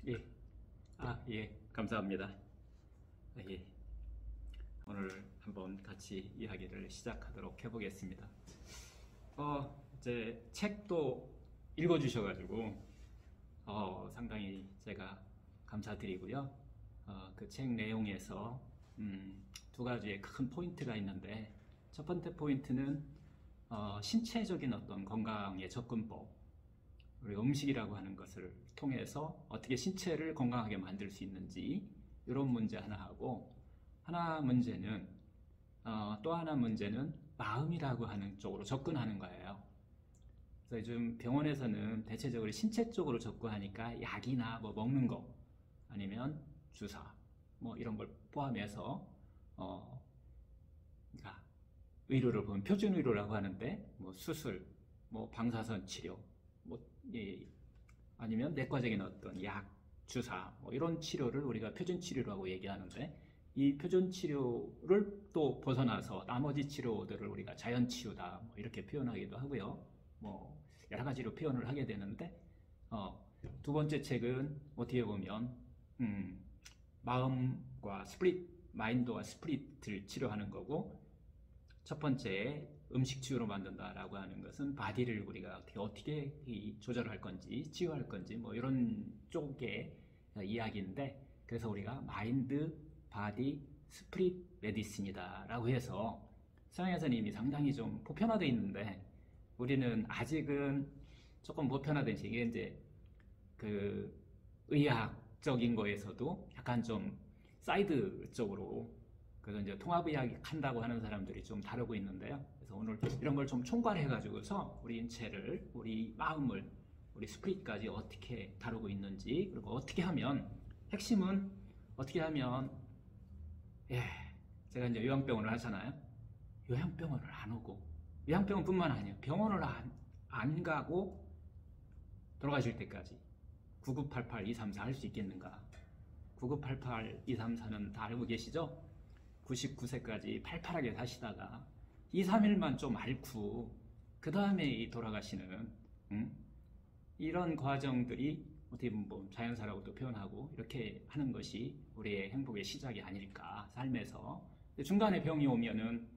예. 예. 감사합니다. 예. 오늘 한번 같이 이야기를 시작하도록 해보겠습니다. 이제 책도 읽어주셔가지고, 상당히 제가 감사드리고요. 그 책 내용에서, 두 가지의 큰 포인트가 있는데, 첫 번째 포인트는, 신체적인 어떤 건강의 접근법, 우리 음식이라고 하는 것을 통해서 어떻게 신체를 건강하게 만들 수 있는지 이런 문제 하나 하고 또 하나 문제는 마음이라고 하는 쪽으로 접근하는 거예요. 그래서 요즘 병원에서는 대체적으로 신체 쪽으로 접근하니까 약이나 뭐 먹는 거 아니면 주사 뭐 이런 걸 포함해서 그러니까 의료를 보면 표준 의료라고 하는데 뭐 수술, 뭐 방사선 치료 뭐 아니면 내과적인 어떤 약, 주사 뭐 이런 치료를 우리가 표준 치료라고 얘기하는데 이 표준 치료를 또 벗어나서 나머지 치료들을 우리가 자연 치유다 뭐 이렇게 표현하기도 하고요. 뭐 여러 가지로 표현을 하게 되는데 두 번째 책은 어떻게 보면 마음과 마인드와 스피릿을 치료하는 거고 첫 번째 음식 치유로 만든다라고 하는 것은 바디를 우리가 어떻게 조절할 건지 치유할 건지 뭐 이런 쪽의 이야기인데 그래서 우리가 마인드, 바디, 스피릿 메디슨이다 라고 해서 서양에서는 이미 상당히 좀 보편화되어 있는데 우리는 아직은 조금 보편화된 이게 이제 그 의학적인 거에서도 약간 좀 사이드 쪽으로 그래서 이제 통합의학 한다고 하는 사람들이 좀 다루고 있는데요. 그래서 오늘 이런 걸 좀 총괄해가지고서 우리 인체를, 우리 마음을, 우리 스피릿까지 어떻게 다루고 있는지 그리고 어떻게 하면 핵심은 어떻게 하면 제가 이제 요양병원을 하잖아요. 요양병원을 안 오고 요양병원뿐만 아니에요. 병원을 안 가고 돌아가실 때까지 9988-234 할 수 있겠는가? 9988-234는 다 알고 계시죠? 99세까지 팔팔하게 사시다가 2, 3일만 좀 앓고 그 다음에 돌아가시는 이런 과정들이 어떻게 보면 뭐 자연사라고도 표현하고 이렇게 하는 것이 우리의 행복의 시작이 아닐까 삶에서 중간에 병이 오면은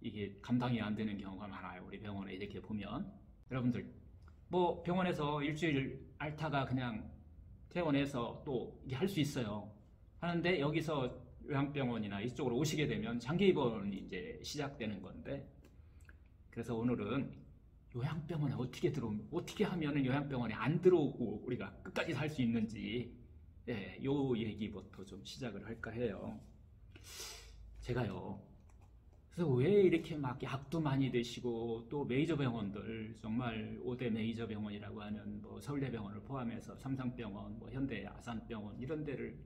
이게 감당이 안 되는 경우가 많아요. 우리 병원에 이렇게 보면 여러분들 뭐 병원에서 일주일 앓다가 그냥 퇴원해서 또 이게 할 수 있어요. 하는데 여기서 요양병원이나 이쪽으로 오시게 되면 장기 입원이 이제 시작되는 건데 그래서 오늘은 요양병원에 어떻게 하면은 요양병원에 안 들어오고 우리가 끝까지 살 수 있는지 요 얘기부터 좀 시작을 할까 해요. 제가요. 그래서 왜 이렇게 막 약도 많이 드시고 또 메이저 병원들 정말 5대 메이저 병원이라고 하는 뭐 서울대병원을 포함해서 삼성병원, 뭐 현대 아산병원 이런 데를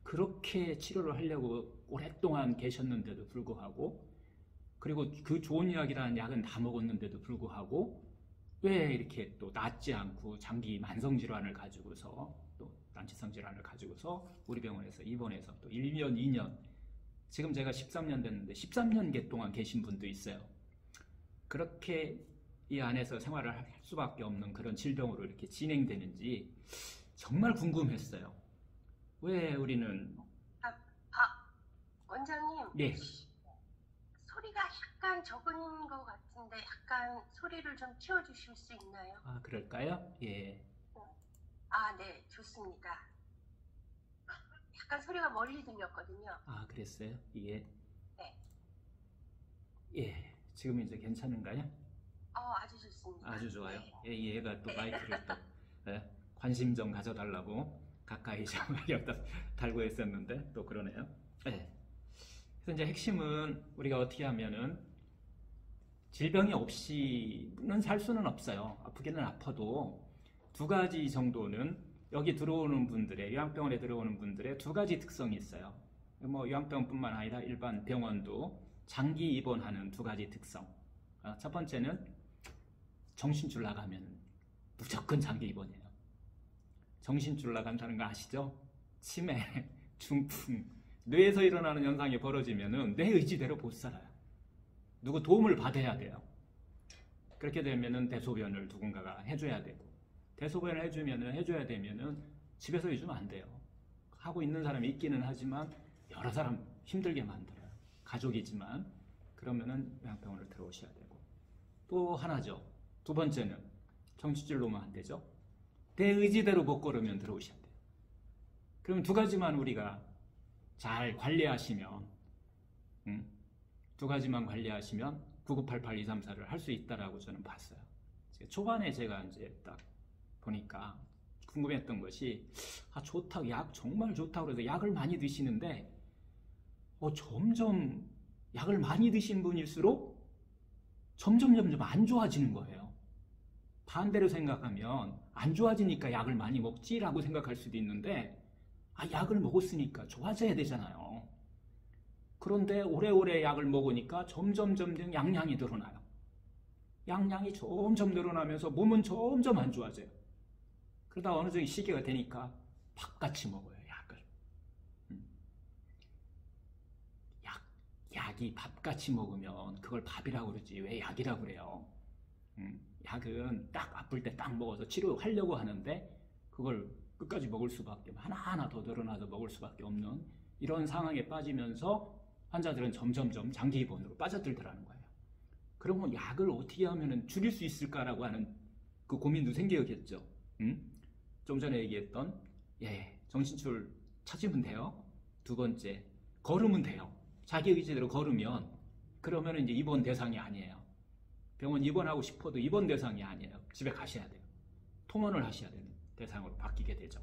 그렇게 치료를 하려고 오랫동안 계셨는데도 불구하고 그리고 그 좋은 약이라는 약은 다 먹었는데도 불구하고 왜 이렇게 또 낫지 않고 장기 만성질환을 가지고서 또 난치성 질환을 가지고서 우리 병원에서 입원해서 또 1년, 2년 지금 제가 13년 됐는데 13년개 동안 계신 분도 있어요. 그렇게 이 안에서 생활을 할 수밖에 없는 그런 질병으로 이렇게 진행되는지 정말 궁금했어요. 왜 우리는 원장님 예. 소리가 약간 적은 것 같은데 약간 소리를 좀 키워주실 수 있나요? 그럴까요? 예. 네, 좋습니다. 약간 소리가 멀리 들렸거든요. 그랬어요? 예. 네. 예. 지금 이제 괜찮은가요? 아주 좋습니다. 아주 좋아요. 네. 얘가 또 마이크를 또 관심 좀 가져달라고 가까이 좀 여기다 달고 했었는데 또 그러네요. 네. 그래서 이제 핵심은 우리가 어떻게 하면은 질병이 없이는 살 수는 없어요. 아프기는 아파도 두 가지 정도는 여기 들어오는 분들의 요양병원에 들어오는 분들의 두 가지 특성이 있어요. 뭐 요양병원뿐만 아니라 일반 병원도 장기 입원하는 두 가지 특성. 첫 번째는 정신줄 나가면 무조건 장기 입원이에요. 정신줄 나간다는 거 아시죠? 치매, 중풍, 뇌에서 일어나는 현상이 벌어지면은 내 의지대로 못 살아요. 누구 도움을 받아야 돼요. 그렇게 되면은 대소변을 누군가가 해줘야 되고 대소변을 해줘야 되면은 집에서 해주면 안 돼요. 하고 있는 사람이 있기는 하지만 여러 사람 힘들게 만들어요. 가족이지만 그러면은 요양병원을 들어오셔야 되고, 또 하나죠. 두 번째는 정신줄 놓으면 안 되죠. 내 의지대로 못 걸으면 들어오셔야 돼요. 그럼 두 가지만 우리가 잘 관리하시면, 두 가지만 관리하시면 9988-234를 할 수 있다라고 저는 봤어요. 초반에 제가 이제 딱 보니까 궁금했던 것이, 좋다, 약 정말 좋다고 그래서 약을 많이 드시는데, 점점 약을 많이 드신 분일수록 점점 안 좋아지는 거예요. 반대로 생각하면 안 좋아지니까 약을 많이 먹지라고 생각할 수도 있는데, 약을 먹었으니까 좋아져야 되잖아요. 그런데 오래오래 약을 먹으니까 점점 양량이 늘어나요. 양량이 점점 늘어나면서 몸은 점점 안 좋아져요. 그러다 어느 정도 시기가 되니까 밥같이 먹어요, 약을. 약이 밥같이 먹으면 그걸 밥이라고 그러지 왜 약이라고 그래요? 약은 딱 아플 때 딱 먹어서 치료하려고 하는데 그걸 끝까지 먹을 수밖에, 하나하나 더 늘어나서 먹을 수밖에 없는 이런 상황에 빠지면서 환자들은 점점 장기 입원으로 빠져들더라는 거예요. 그러면 약을 어떻게 하면 줄일 수 있을까라고 하는 그 고민도 생기겠죠. 좀 전에 얘기했던 정신줄 찾으면 돼요. 두 번째, 걸으면 돼요. 자기 의지대로 걸으면 그러면 이제 입원 대상이 아니에요. 병원 입원하고 싶어도 입원 대상이 아니에요. 집에 가셔야 돼요. 통원을 하셔야 되는 대상으로 바뀌게 되죠.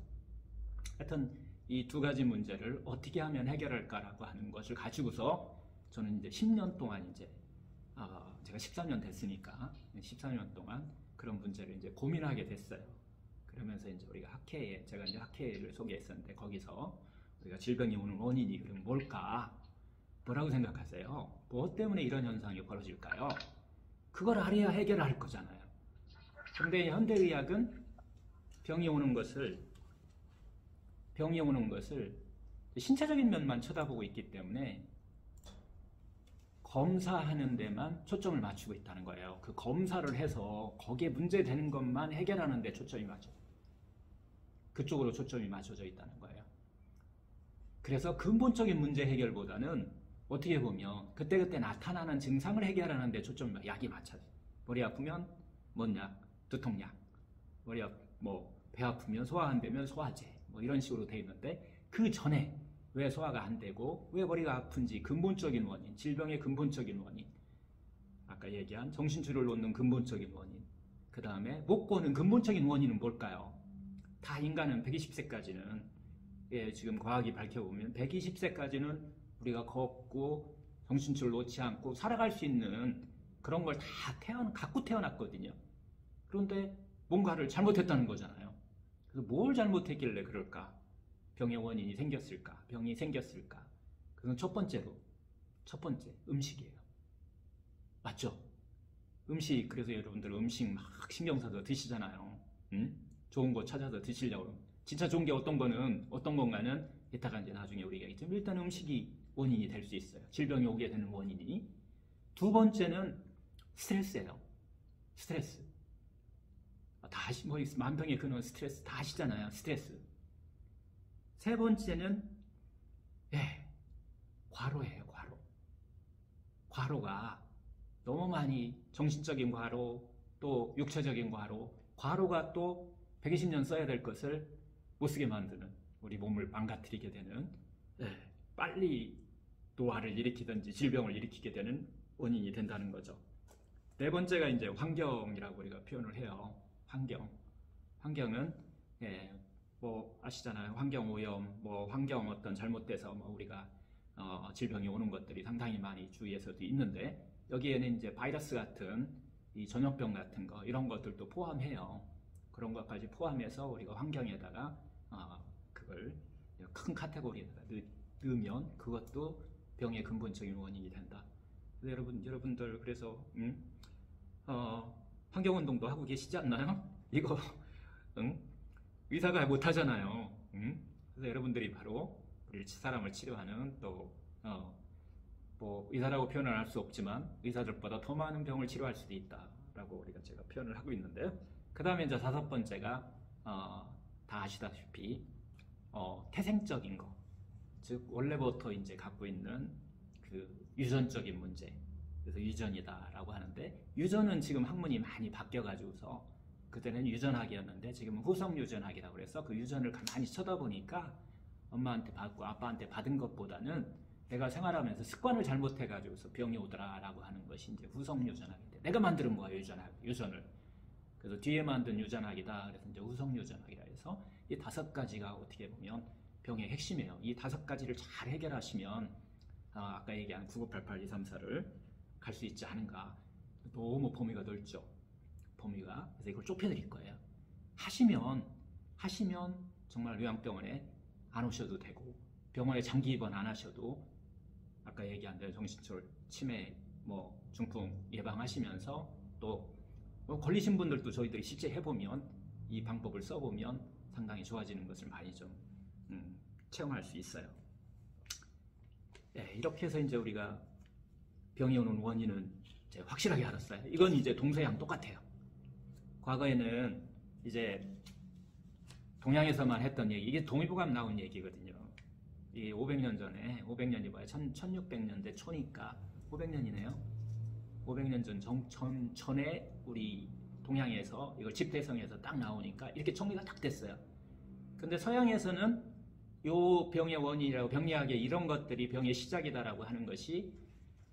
하여튼 이 두 가지 문제를 어떻게 하면 해결할까라고 하는 것을 가지고서 저는 이제 10년 동안 이제 제가 13년 됐으니까 14년 동안 그런 문제를 이제 고민하게 됐어요. 그러면서 이제 우리가 학회에, 제가 이제 학회를 소개했었는데 거기서 우리가 질병이 오는 원인이 그럼 뭘까? 뭐라고 생각하세요? 무엇 때문에 이런 현상이 벌어질까요? 그걸 알아야 해결할 거잖아요. 근데 현대의학은 병이 오는 것을 신체적인 면만 쳐다보고 있기 때문에 검사하는 데만 초점을 맞추고 있다는 거예요. 그 검사를 해서 거기에 문제되는 것만 해결하는 데 초점이 맞춰요. 그쪽으로 초점이 맞춰져 있다는 거예요. 그래서 근본적인 문제 해결보다는 어떻게 보면 그때그때 나타나는 증상을 해결하는 데 초점이, 약이 맞춰져요. 머리 아프면 뭔 약? 두통약. 배 아프면 소화 안 되면 소화제. 이런 식으로 돼 있는데, 그 전에 왜 소화가 안 되고 왜 머리가 아픈지 근본적인 원인, 질병의 근본적인 원인, 아까 얘기한 정신줄을 놓는 근본적인 원인, 그 다음에 못 고는 근본적인 원인은 뭘까요? 다 인간은 120세까지는 지금 과학이 밝혀보면 120세까지는 우리가 걷고 정신줄 놓지 않고 살아갈 수 있는 그런 걸 다 갖고 태어났거든요. 그런데 뭔가를 잘못했다는 거잖아요. 그래서 뭘 잘못했길래 그럴까? 병의 원인이 생겼을까? 병이 생겼을까? 그건 첫 번째, 음식이에요. 맞죠? 음식, 그래서 여러분들 음식 막 신경 써서 드시잖아요. 좋은 거 찾아서 드시려고. 진짜 좋은 게 어떤 건가는 이따가 이제 나중에 우리가 얘기했지만, 일단 음식이 원인이 될 수 있어요. 질병이 오게 되는 원인이. 두 번째는 스트레스예요. 스트레스. 만병의 근원 스트레스 다 아시잖아요. 스트레스. 세 번째는 과로예요. 과로가 너무 많이, 정신적인 과로, 또 육체적인 과로가 또 120년 써야 될 것을 못 쓰게 만드는, 우리 몸을 망가뜨리게 되는, 빨리 노화를 일으키든지 질병을 일으키게 되는 원인이 된다는 거죠. 네 번째가 이제 환경이라고 우리가 표현을 해요. 환경은 아시잖아요. 환경 오염, 환경 어떤 잘못돼서 우리가 질병이 오는 것들이 상당히 많이 주위에서도 있는데, 여기에는 이제 바이러스 같은 이 전염병 같은 거, 이런 것들도 포함해요. 그런 것까지 포함해서 우리가 환경에다가 그걸 큰 카테고리에다가 넣으면 그것도 병의 근본적인 원인이 된다. 여러분들 그래서 환경운동도 하고 계시지 않나요? 이거 의사가 못하잖아요. 그래서 여러분들이 바로 우리 사람을 치료하는, 또 의사라고 표현을 할 수 없지만 의사들보다 더 많은 병을 치료할 수도 있다라고 제가 표현을 하고 있는데요. 그 다음에 이제 다섯 번째가 다 아시다시피 태생적인 거, 즉 원래부터 이제 갖고 있는 그 유전적인 문제, 그래서 유전이다라고 하는데, 유전은 지금 학문이 많이 바뀌어가지고서 그때는 유전학이었는데 지금은 후성 유전학이라고 그래서 그 유전을 가만히 쳐다보니까 엄마한테 받고 아빠한테 받은 것보다는 내가 생활하면서 습관을 잘못해가지고서 병이 오더라라고 하는 것이 이제 후성 유전학인데, 내가 만드는 거야 유전을. 그래서 뒤에 만든 유전학이다. 그래서 이제 후성 유전학이라 해서 이 다섯 가지가 어떻게 보면 병의 핵심이에요. 이 다섯 가지를 잘 해결하시면 아까 얘기한 9988-234를 갈 수 있지 않은가. 너무 범위가 넓죠. 범위가. 그래서 이걸 좁혀드릴 거예요. 하시면 정말 요양병원에 안 오셔도 되고, 병원에 장기 입원 안 하셔도 아까 얘기한 대로 정신줄 치매, 중풍 예방하시면서 또 걸리신 분들도 저희들이 실제 해보면 이 방법을 써보면 상당히 좋아지는 것을 많이 좀 체험할 수 있어요. 네, 이렇게 해서 이제 우리가 병이 오는 원인은 이제 확실하게 알았어요. 이건 이제 동서양 똑같아요. 과거에는 이제 동양에서만 했던 얘기, 이게 동의보감 나온 얘기거든요. 이 500년 전에, 500년이 뭐야? 1600년대 초니까 500년이네요. 500년 전에 우리 동양에서 이걸 집대성에서 딱 나오니까 이렇게 정리가 딱 됐어요. 근데 서양에서는 요 병의 원인이라고, 병리학의 이런 것들이 병의 시작이다라고 하는 것이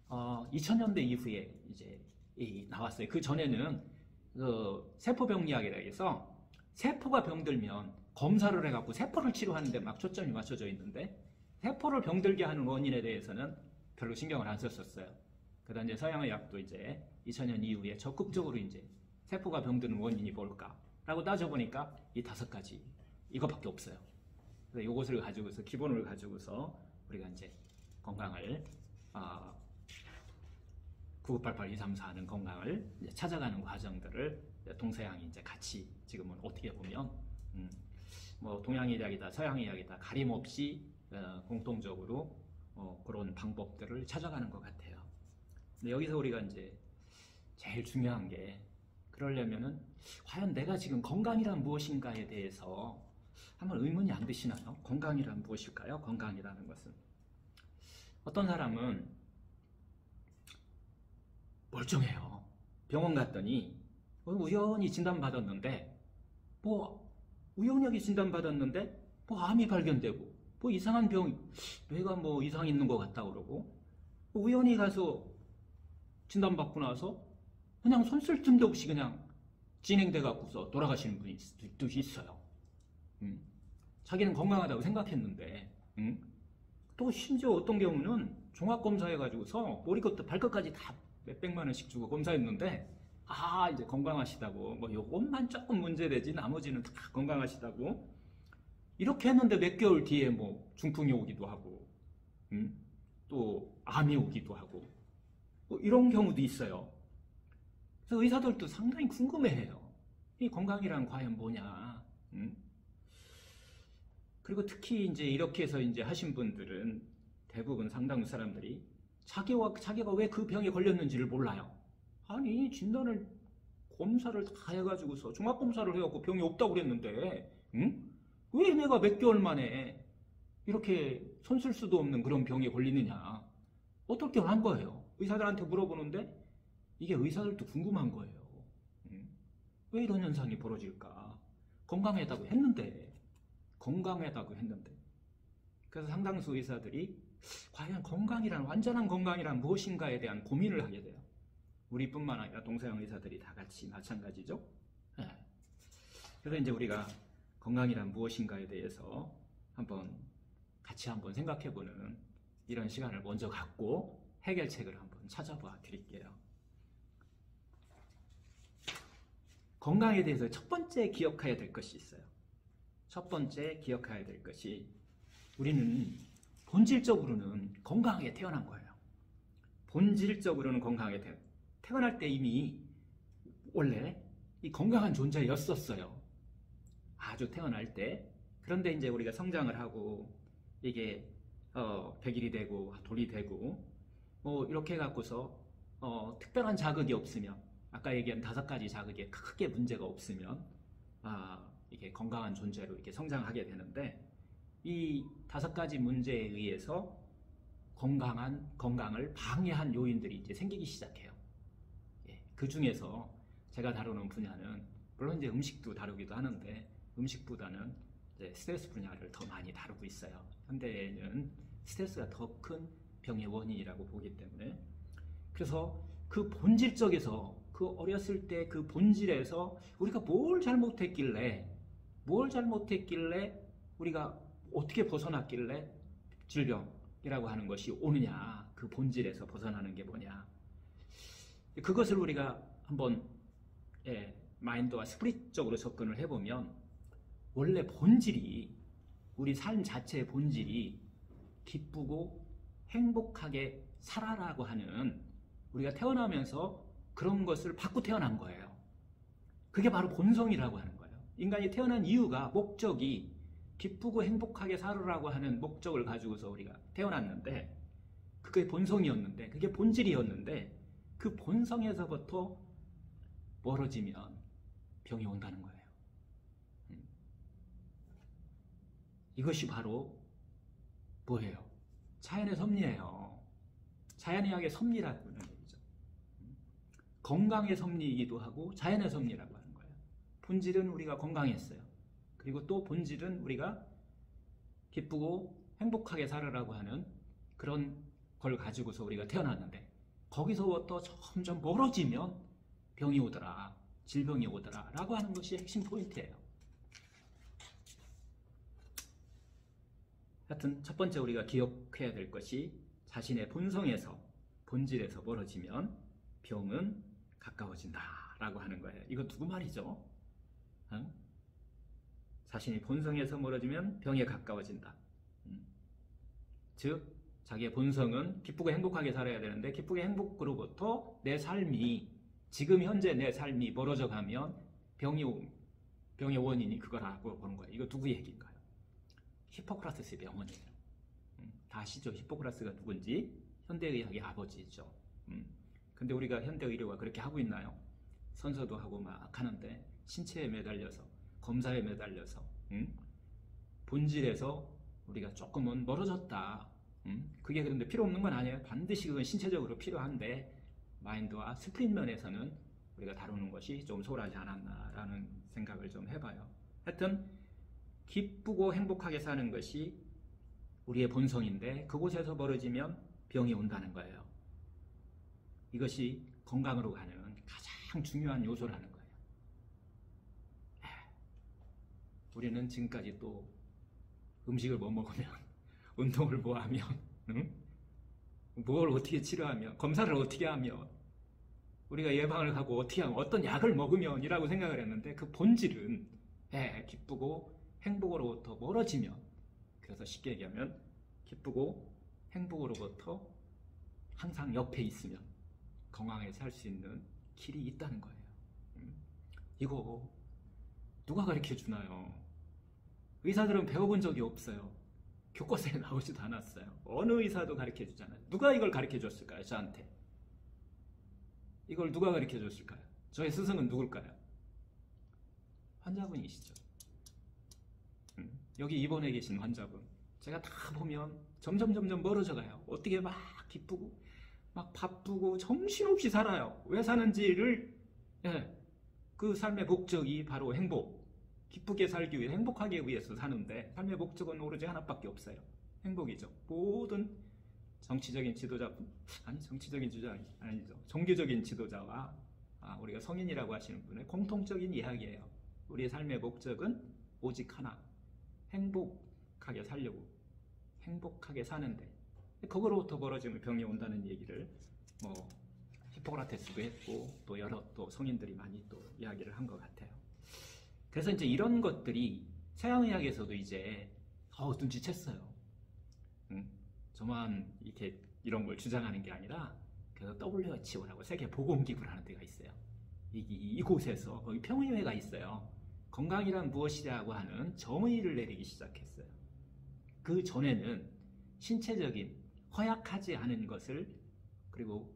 2000년대 이후에 이제 나왔어요. 그 전에는 세포병리학이라 해서 세포가 병들면 검사를 해갖고 세포를 치료하는데 막 초점이 맞춰져 있는데, 세포를 병들게 하는 원인에 대해서는 별로 신경을 안 썼었어요. 그다음 이제 서양의학도 이제 2000년 이후에 적극적으로 이제 세포가 병드는 원인이 뭘까라고 따져보니까 이 다섯 가지 이것밖에 없어요. 그래서 이것을 가지고서, 기본을 가지고서 우리가 이제 건강을 9988-234 하는 건강을 이제 찾아가는 과정들을 동서양이 이제 같이 지금은 어떻게 보면 동양의학이다 서양의학이다 가림없이 공통적으로 그런 방법들을 찾아가는 것 같아요. 근데 여기서 우리가 이제 제일 중요한 게, 그러려면은 과연 내가 지금 건강이란 무엇인가에 대해서 한번 의문이 안 드시나요? 건강이란 무엇일까요? 건강이라는 것은, 어떤 사람은 멀쩡해요. 병원 갔더니 우연히 진단받았는데, 우연하게 진단받았는데 암이 발견되고 이상한 뇌가 이상 있는 것 같다 그러고, 우연히 가서 진단받고 나서 그냥 손 쓸 틈도 없이 그냥 진행돼 갖고서 돌아가시는 분이 있어요. 자기는 건강하다고 생각했는데, 또 심지어 어떤 경우는 종합검사 해가지고서 머리부터 발끝까지 다 몇백만 원씩 주고 검사했는데, 이제 건강하시다고, 요것만 조금 문제되지 나머지는 다 건강하시다고 이렇게 했는데 몇 개월 뒤에 중풍이 오기도 하고, 또 암이 오기도 하고, 이런 경우도 있어요. 그래서 의사들도 상당히 궁금해해요. 이 건강이란 과연 뭐냐? 그리고 특히 이제 이렇게 해서 이제 하신 분들은 대부분 상당수 사람들이 자기가 왜 그 병에 걸렸는지를 몰라요. 아니, 검사를 다 해가지고서 종합검사를 해갖고 병이 없다고 그랬는데, 왜 내가 몇 개월 만에 이렇게 손 쓸 수도 없는 그런 병에 걸리느냐? 어떻게 한 거예요? 의사들한테 물어보는데 이게 의사들도 궁금한 거예요. 왜 이런 현상이 벌어질까? 건강하다고 했는데. 그래서 상당수 의사들이 과연 완전한 건강이란 무엇인가에 대한 고민을 하게 돼요. 우리뿐만 아니라 동서양 의사들이 다 같이 마찬가지죠. 그래서 이제 우리가 건강이란 무엇인가에 대해서 같이 한번 생각해보는 이런 시간을 먼저 갖고 해결책을 한번 찾아봐 드릴게요. 건강에 대해서 첫 번째 기억해야 될 것이 있어요. 첫 번째 기억해야 될 것이, 우리는 본질적으로는 건강하게 태어난 거예요. 본질적으로는 건강하게 태어날 때 이미 원래 이 건강한 존재였었어요. 아주 태어날 때. 그런데 이제 우리가 성장을 하고 이게 100일이 되고 돌이 되고 이렇게 해갖고서 특별한 자극이 없으면, 아까 얘기한 5가지 자극에 크게 문제가 없으면 이게 건강한 존재로 이렇게 성장하게 되는데, 이 5가지 문제에 의해서 건강을 방해한 요인들이 이제 생기기 시작해요. 예, 그 중에서 제가 다루는 분야는 물론 이제 음식도 다루기도 하는데, 음식보다는 이제 스트레스 분야를 더 많이 다루고 있어요. 현대에는 스트레스가 더 큰 병의 원인이라고 보기 때문에. 그래서 그 본질적에서, 그 어렸을 때 그 본질에서 우리가 뭘 잘못했길래 우리가 어떻게 벗어났길래 질병이라고 하는 것이 오느냐, 그 본질에서 벗어나는 게 뭐냐, 그것을 우리가 한번 마인드와 스피릿적으로 접근을 해보면, 원래 본질이, 우리 삶 자체의 본질이 기쁘고 행복하게 살아라고 하는, 우리가 태어나면서 그런 것을 받고 태어난 거예요. 그게 바로 본성이라고 하는 거예요. 인간이 태어난 이유가, 목적이 기쁘고 행복하게 살으라고 하는 목적을 가지고서 우리가 태어났는데, 그게 본성이었는데, 그게 본질이었는데, 그 본성에서부터 멀어지면 병이 온다는 거예요. 이것이 바로 뭐예요? 자연의 섭리예요. 자연의학의 섭리라고 하는 얘기죠. 건강의 섭리이기도 하고 자연의 섭리라고 하는 거예요. 본질은 우리가 건강했어요. 그리고 또 본질은 우리가 기쁘고 행복하게 살으라고 하는 그런 걸 가지고서 우리가 태어났는데, 거기서부터 점점 멀어지면 병이 오더라, 질병이 오더라 라고 하는 것이 핵심 포인트예요. 하여튼 첫 번째 우리가 기억해야 될 것이, 자신의 본질에서 멀어지면 병은 가까워진다 라고 하는 거예요. 이거 누구 말이죠? 자신이 본성에서 멀어지면 병에 가까워진다. 즉 자기의 본성은 기쁘고 행복하게 살아야 되는데, 기쁘고 행복으로부터 지금 현재 내 삶이 멀어져 가면 병의 원인이 그거라고 보는 거예요. 이거 누구 얘기인가요? 히포크라테스의 명언이에요. 다 아시죠? 히포크라테스가 누군지? 현대의학의 아버지죠. 근데 우리가 현대의료가 그렇게 하고 있나요? 선서도 하고 막 하는데, 신체에 매달려서, 검사에 매달려서, 본질에서 우리가 조금은 멀어졌다. 그게 그런데 필요 없는 건 아니에요. 반드시 그건 신체적으로 필요한데, 마인드와 스피릿 면에서는 우리가 다루는 것이 좀 소홀하지 않았나라는 생각을 좀 해봐요. 하여튼 기쁘고 행복하게 사는 것이 우리의 본성인데, 그곳에서 멀어지면 병이 온다는 거예요. 이것이 건강으로 가는 가장 중요한 요소라는 거예요. 우리는 지금까지 또 음식을 뭐 먹으면, 운동을 뭐 하면, 뭘 어떻게 치료하면, 검사를 어떻게 하면, 우리가 예방을 하고 어떻게 하면, 어떤 약을 먹으면 이라고 생각을 했는데, 그 본질은 기쁘고 행복으로부터 멀어지면, 그래서 쉽게 얘기하면 기쁘고 행복으로부터 항상 옆에 있으면 건강하게 살 수 있는 길이 있다는 거예요. 이거 누가 가르쳐 주나요? 의사들은 배워본 적이 없어요. 교과서에 나오지도 않았어요. 어느 의사도 가르쳐 주잖아요. 누가 이걸 가르쳐 줬을까요? 저한테. 이걸 누가 가르쳐 줬을까요? 저의 스승은 누굴까요? 환자분이시죠. 여기 입원해 계신 환자분, 제가 다 보면 점점 멀어져 가요. 어떻게 막 기쁘고 막 바쁘고 정신없이 살아요. 왜 사는지를, 그 삶의 목적이 바로 행복, 기쁘게 살기 위해, 행복하기 위해서 사는데, 삶의 목적은 오로지 하나밖에 없어요. 행복이죠. 모든 정치적인 지도자분, 정치적인 지도자 아니죠. 종교적인 지도자와 우리가 성인이라고 하시는 분의 공통적인 이야기예요. 우리의 삶의 목적은 오직 하나, 행복하게 살려고, 행복하게 사는데, 그거로부터 멀어지면 병이 온다는 얘기를 히포크라테스도 했고, 또 여러 또 성인들이 많이 또 이야기를 한 것 같아요. 그래서 이제 이런 것들이 서양의학에서도 이제 눈치챘어요. 저만 이렇게 이런 걸 주장하는 게 아니라, 그래서 WHO라고 세계보건기구라는 데가 있어요. 이곳에서 거기 평의회가 있어요. 건강이란 무엇이냐고 하는 정의를 내리기 시작했어요. 그 전에는 신체적인 허약하지 않은 것을, 그리고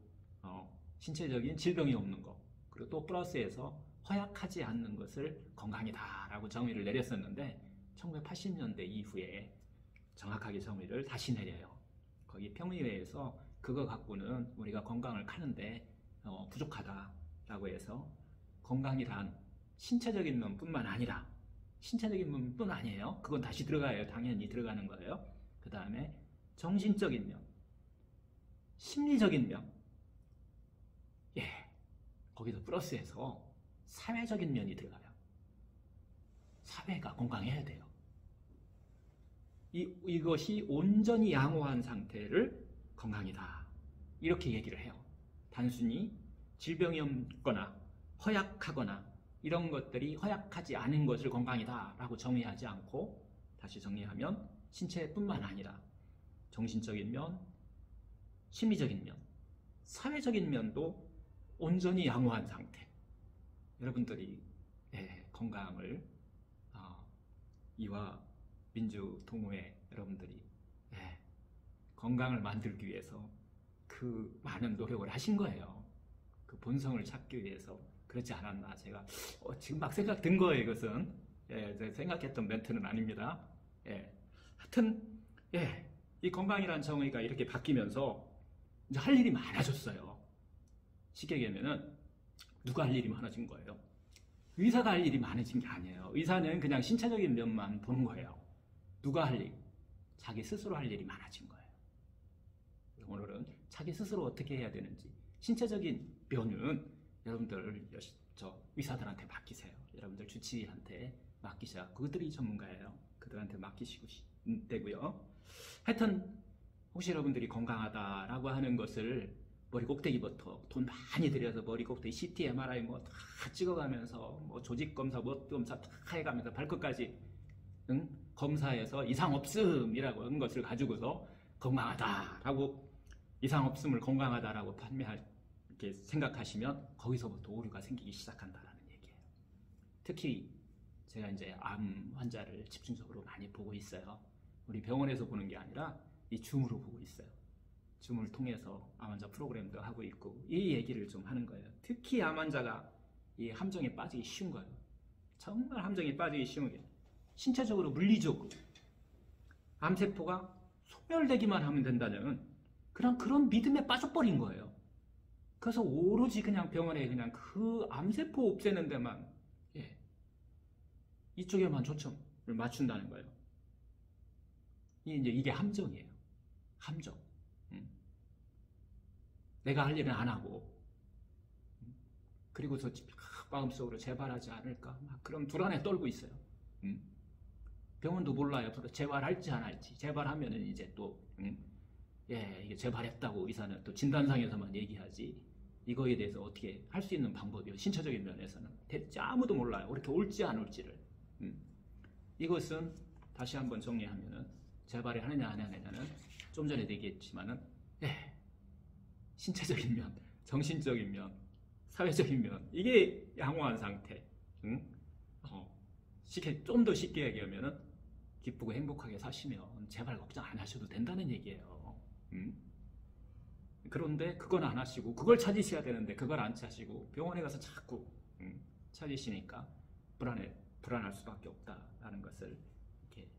신체적인 질병이 없는 것, 그리고 또 플러스에서 허약하지 않는 것을 건강이다라고 정의를 내렸었는데 1980년대 이후에 정확하게 정의를 다시 내려요. 거기 평의회에서 그거 갖고는 우리가 건강을 가는데 부족하다라고 해서 건강이란 신체적인 면뿐만 아니라 신체적인 면뿐 아니에요. 그건 다시 들어가요. 당연히 들어가는 거예요. 그 다음에 정신적인 면, 심리적인 면, 거기서 플러스해서 사회적인 면이 들어가요. 사회가 건강해야 돼요. 이것이 온전히 양호한 상태를 건강이다. 이렇게 얘기를 해요. 단순히 질병이 없거나 허약하거나 이런 것들이 허약하지 않은 것을 건강이다 라고 정의하지 않고, 다시 정리하면 신체뿐만 아니라 정신적인 면, 심리적인 면, 사회적인 면도 온전히 양호한 상태. 여러분들이 건강을 이화 민주동호회 여러분들이 건강을 만들기 위해서 그 많은 노력을 하신 거예요. 그 본성을 찾기 위해서 그렇지 않았나. 제가 지금 막 생각든 거예요. 이것은 제가 생각했던 멘트는 아닙니다. 하여튼 이 건강이라는 정의가 이렇게 바뀌면서 이제 할 일이 많아졌어요. 쉽게 얘기하면은 누가 할 일이 많아진 거예요? 의사가 할 일이 많아진 게 아니에요. 의사는 그냥 신체적인 면만 보는 거예요. 누가 할 일? 자기 스스로 할 일이 많아진 거예요. 오늘은 자기 스스로 어떻게 해야 되는지, 신체적인 면은 여러분들 의사들한테 맡기세요. 여러분들 주치의한테 맡기셔야, 그들이 전문가예요. 그들한테 맡기시고 되고요. 하여튼 혹시 여러분들이 건강하다라고 하는 것을 머리 꼭대기부터 돈 많이 들여서 머리 꼭대기 CT, MRI 뭐 다 찍어가면서 뭐 조직 검사, 뭐 검사 다 해가면서 발끝까지 검사해서 이상 없음이라고 한 것을 가지고서 건강하다라고, 이상 없음을 건강하다라고 이렇게 생각하시면 거기서부터 오류가 생기기 시작한다라는 얘기예요. 특히 제가 이제 암 환자를 집중적으로 많이 보고 있어요. 우리 병원에서 보는 게 아니라 이 줌으로 보고 있어요. 줌을 통해서 암 환자 프로그램도 하고 있고, 이 얘기를 좀 하는 거예요. 특히 암 환자가 이 함정에 빠지기 쉬운 거예요. 정말 함정에 빠지기 쉬운 게, 신체적으로 물리적으로 암세포가 소멸되기만 하면 된다는 그런 믿음에 빠져버린 거예요. 그래서 오로지 그냥 병원에 그냥 그 암세포 없애는 데만 이쪽에만 초점을 맞춘다는 거예요. 이게 함정이에요. 함정. 내가 할 일은 안 하고, 그리고서 마음속으로 재발하지 않을까 막 그런 불안에 떨고 있어요. 병원도 몰라요. 재발할지 안 할지. 재발하면은 이제 또 이게 재발했다고 의사는 또 진단상에서만 얘기하지, 이거에 대해서 어떻게 할 수 있는 방법이요, 신체적인 면에서는 대체 아무도 몰라요. 그렇게 올지 안 올지를. 이것은 다시 한번 정리하면은, 재발이 하느냐 안 하느냐는 좀 전에 얘기했지만은 신체적인 면, 정신적인 면, 사회적인 면, 이게 양호한 상태. 좀 더 쉽게 얘기하면은 기쁘고 행복하게 사시면 재발 걱정 안 하셔도 된다는 얘기예요. 그런데 그건 안 하시고 그걸 찾으셔야 되는데 그걸 안 찾으시고 병원에 가서 자꾸 찾으시니까 불안할 수밖에 없다라는 것을 이렇게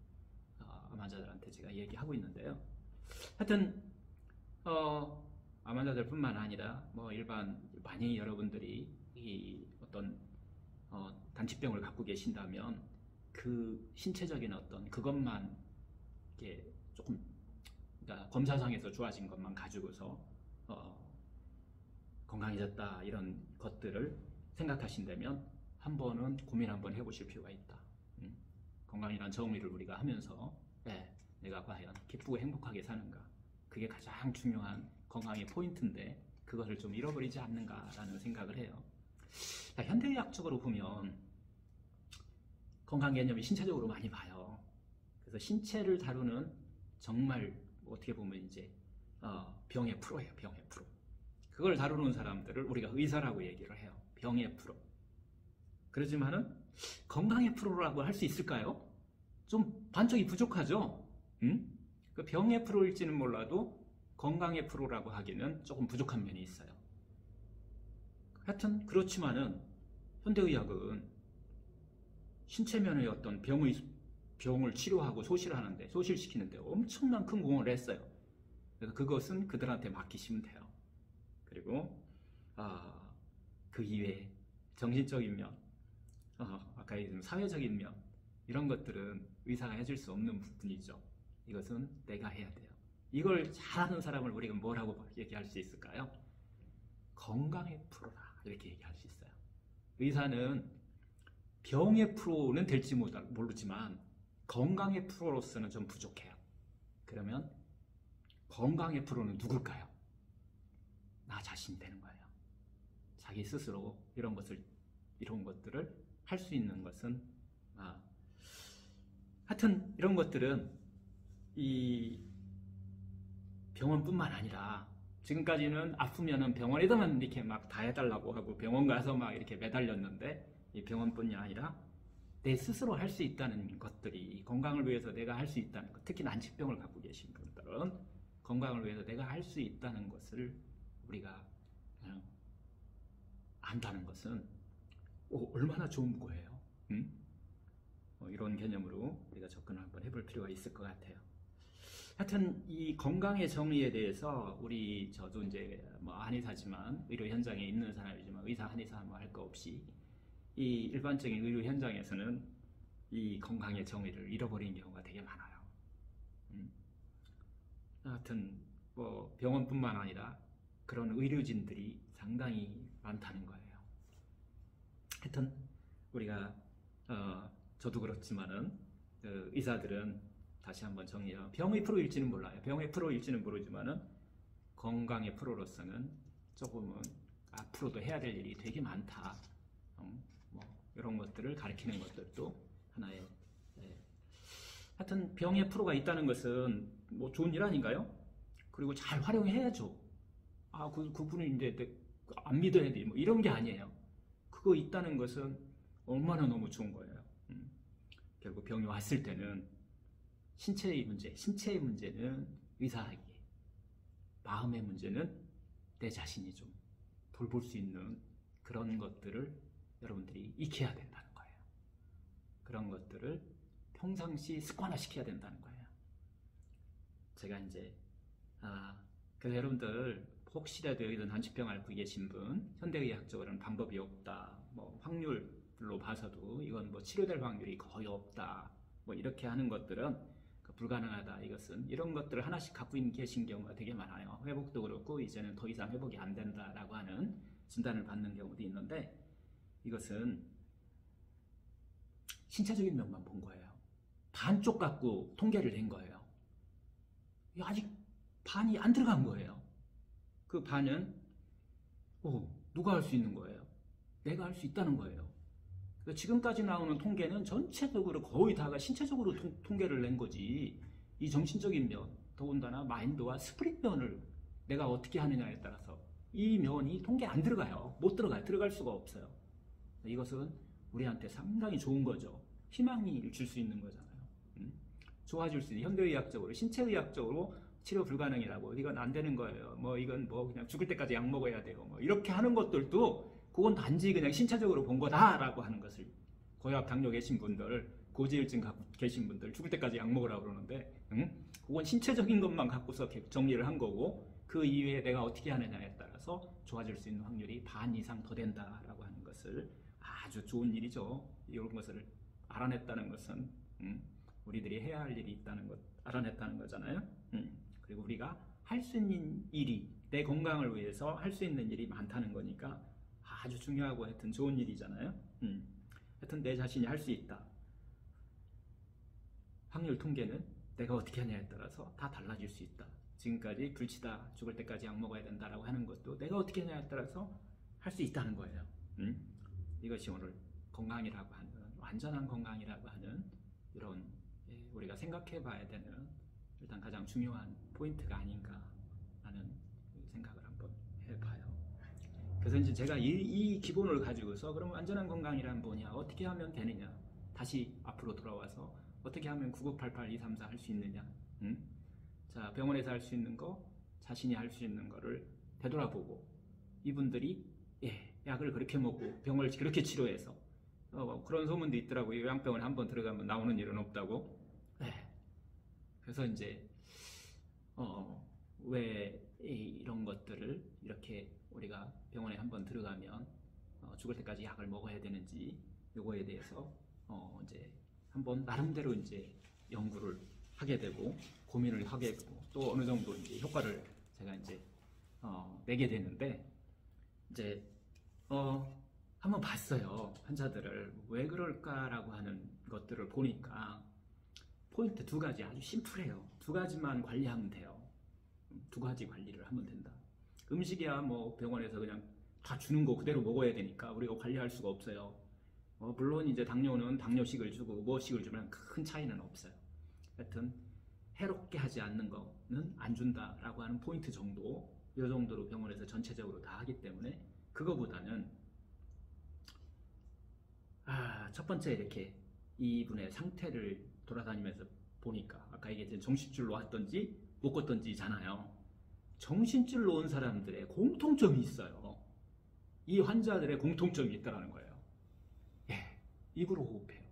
암 환자들한테 제가 얘기하고 있는데요. 하여튼 암 환자들뿐만 아니라 뭐 많이 여러분들이 이 어떤 단치병을 갖고 계신다면 그 신체적인 어떤 그것만 이렇게 조금, 그러니까 검사상에서 좋아진 것만 가지고서 건강해졌다 이런 것들을 생각하신다면 한 번은 고민 한번 해보실 필요가 있다. 건강이란 정의를 우리가 하면서 내가 과연 기쁘고 행복하게 사는가, 그게 가장 중요한 건강의 포인트인데 그것을 좀 잃어버리지 않는가라는 생각을 해요. 현대의학적으로 보면 건강 개념이 신체적으로 많이 봐요. 그래서 신체를 다루는 정말 어떻게 보면 이제 병의 프로예요. 병의 프로. 그걸 다루는 사람들을 우리가 의사라고 얘기를 해요. 병의 프로. 그렇지만은 건강의 프로라고 할 수 있을까요? 좀 반쪽이 부족하죠. 그 병의 프로일지는 몰라도 건강의 프로라고 하기는 조금 부족한 면이 있어요. 하여튼 그렇지만은 현대의학은 신체면의 어떤 병을 치료하고 소실하는데, 소실시키는데 엄청난 큰 공헌을 했어요. 그래서 그것은 그들한테 맡기시면 돼요. 그리고 그 이외에 정신적인 면, 아까 얘기한 사회적인 면, 이런 것들은 의사가 해줄 수 없는 부분이죠. 이것은 내가 해야 돼요. 이걸 잘하는 사람을 우리가 뭐라고 얘기할 수 있을까요? 건강의 프로다, 이렇게 얘기할 수 있어요. 의사는 병의 프로는 될지 모르지만 건강의 프로로서는 좀 부족해요. 그러면 건강의 프로는 누굴까요? 나 자신이 되는 거예요. 자기 스스로 이런 것들을 할 수 있는 것은 하여튼 이런 것들은 이 병원뿐만 아니라, 지금까지는 아프면은 병원에다만 이렇게 막 다 해달라고 하고 병원 가서 막 이렇게 매달렸는데, 이 병원뿐이 아니라 내 스스로 할 수 있다는 것들이, 건강을 위해서 내가 할 수 있다는 것, 특히 난치병을 갖고 계신 분들은 건강을 위해서 내가 할 수 있다는 것을 우리가 안다는 것은 얼마나 좋은 거예요. 이런 개념으로 우리가 접근을 한번 해볼 필요가 있을 것 같아요. 하여튼 이 건강의 정의에 대해서 저도 이제 한의사지만, 의료 현장에 있는 사람이지만, 의사 한의사 할 거 없이 이 일반적인 의료 현장에서는 이 건강의 정의를 잃어버리는 경우가 되게 많아요. 하여튼 병원뿐만 아니라 그런 의료진들이 상당히 많다는 거예요. 하여튼 우리가 저도 그렇지만은 의사들은 다시 한번 정리해요. 병의 프로일지는 몰라요. 병의 프로일지는 모르지만은 건강의 프로로서는 조금은 앞으로도 해야 될 일이 되게 많다. 이런 것들을 가리키는 것들도 하나의, 하여튼 병의 프로가 있다는 것은 좋은 일 아닌가요? 그리고 잘 활용해야죠. 그분이 이제 안 믿어야 돼, 이런 게 아니에요. 그거 있다는 것은 얼마나 너무 좋은 거예요. 결국 병이 왔을 때는 신체의 문제는 의사에게, 마음의 문제는 내 자신이 좀 돌볼 수 있는 그런 것들을 여러분들이 익혀야 된다는 거예요. 그런 것들을 평상시 습관화시켜야 된다는 거예요. 제가 이제 그래서 여러분들 혹시라도 여기서 난치병 앓고 계신 분, 현대의학적으로는 방법이 없다, 확률로 봐서도 이건 치료될 확률이 거의 없다, 이렇게 하는 것들은 불가능하다. 이것은 이런 것들을 하나씩 갖고 계신 경우가 되게 많아요. 회복도 그렇고 이제는 더 이상 회복이 안 된다라고 하는 진단을 받는 경우도 있는데, 이것은 신체적인 면만 본 거예요. 반쪽 갖고 통계를 낸 거예요. 아직 반이 안 들어간 거예요. 그 반은 누가 할 수 있는 거예요? 내가 할 수 있다는 거예요. 그러니까 지금까지 나오는 통계는 전체적으로 거의 다가 신체적으로 통계를 낸 거지, 이 정신적인 면, 더군다나 마인드와 스프릿 면을 내가 어떻게 하느냐에 따라서 이 면이 통계에 안 들어가요. 못 들어가요. 들어갈 수가 없어요. 이것은 우리한테 상당히 좋은 거죠. 희망을 줄 수 있는 거잖아요. 좋아질 수 있는, 현대의학적으로, 신체의학적으로 치료 불가능이라고, 이건 안 되는 거예요. 이건 그냥 죽을 때까지 약 먹어야 돼요. 이렇게 하는 것들도 그건 단지 그냥 신체적으로 본 거다라고 하는 것을, 고혈압, 당뇨 계신 분들, 고지혈증 갖고 계신 분들 죽을 때까지 약 먹으라고 그러는데, 그건 신체적인 것만 갖고서 정리를 한 거고, 그 이외에 내가 어떻게 하느냐에 따라서 좋아질 수 있는 확률이 반 이상 더 된다라고 하는 것을, 아주 좋은 일이죠. 이런 것을 알아냈다는 것은 우리들이 해야 할 일이 있다는 것, 알아냈다는 거잖아요. 그리고 우리가 할 수 있는 일이, 내 건강을 위해서 할 수 있는 일이 많다는 거니까 아주 중요하고 하여튼 좋은 일이잖아요. 하여튼 내 자신이 할 수 있다. 확률 통계는 내가 어떻게 하냐에 따라서 다 달라질 수 있다. 지금까지 불치다, 죽을 때까지 약 먹어야 된다라고 하는 것도 내가 어떻게 하냐에 따라서 할 수 있다는 거예요. 이것이 오늘 건강이라고 하는, 완전한 건강이라고 하는 이런, 우리가 생각해 봐야 되는 일단 가장 중요한 포인트가 아닌가 하는 생각을 한번 해봐요. 그래서 이제 제가 이 기본을 가지고서 그럼 완전한 건강이란 뭐냐, 어떻게 하면 되느냐, 다시 앞으로 돌아와서 어떻게 하면 9988 234 할 수 있느냐, 자, 병원에서 할 수 있는 거, 자신이 할 수 있는 거를 되돌아보고, 이분들이 약을 그렇게 먹고 병을 그렇게 치료해서 그런 소문도 있더라고요. 요양병원에 한번 들어가면 나오는 일은 없다고. 네. 그래서 이제 왜 이런 것들을 이렇게 우리가 병원에 한번 들어가면 죽을 때까지 약을 먹어야 되는지 요거에 대해서 이제 한번 나름대로 이제 연구를 하게 되고 고민을 하게 되고 또 어느 정도 이제 효과를 제가 이제 내게 되는데 이제 한번 봤어요. 환자들을 왜 그럴까라고 하는 것들을 보니까 포인트 두 가지 아주 심플해요. 두 가지만 관리하면 돼요. 두 가지 관리를 하면 된다. 음식이야 뭐 병원에서 그냥 다 주는 거 그대로 먹어야 되니까 우리가 관리할 수가 없어요. 물론 이제 당뇨는 당뇨식을 주고 뭐식을 주면 큰 차이는 없어요. 하여튼 해롭게 하지 않는 거는 안 준다라고 하는 포인트 정도, 이 정도로 병원에서 전체적으로 다 하기 때문에 그거보다는 첫 번째 이렇게 이분의 상태를 돌아다니면서 보니까 아까 얘기했던 정신줄로 왔던지 못 걷던지잖아요. 정신줄로 온 사람들의 공통점이 있어요. 이 환자들의 공통점이 있다는 거예요. 입으로 호흡해요.